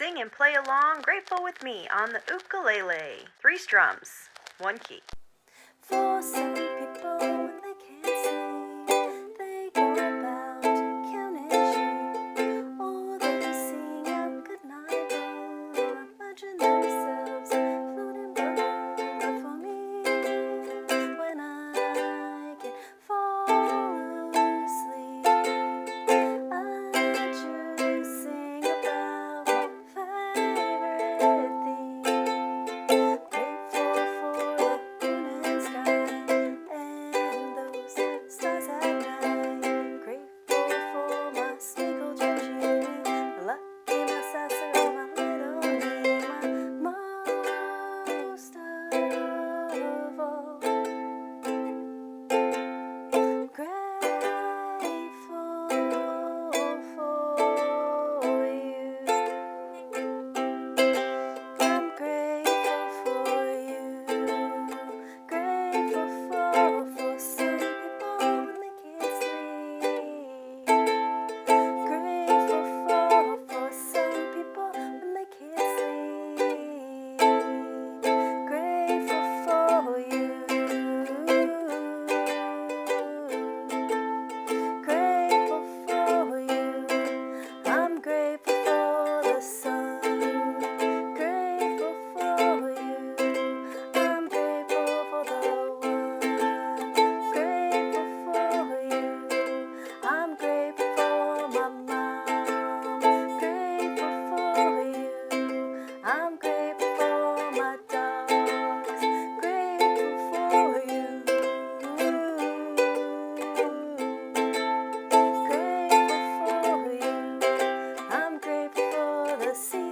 sing and play along grateful with me on the ukulele. 3 strums, 1 key. For some people, when they can't sing, they go about counting sheep, or they sing a goodnight song, or imagine themselves floating below. But for me, when I can fall asleep, I just sing about my favorite thing. Grateful for the moon and sky and those stars at night. Grateful for my sneaker Jimmy, my lucky, my sassy, and my little me. Most of all, grateful for you. I'm grateful for you. Grateful for some people when they can't sleep. Grateful for some people when they can't sleep. Grateful for you. Grateful for you. I'm grateful for the sun. Grateful for you. I'm grateful for the one. Grateful for you. I'm grateful for my mom. Grateful for you. I'm grateful for my dogs. Grateful for you. Grateful for you. I'm grateful for the sea.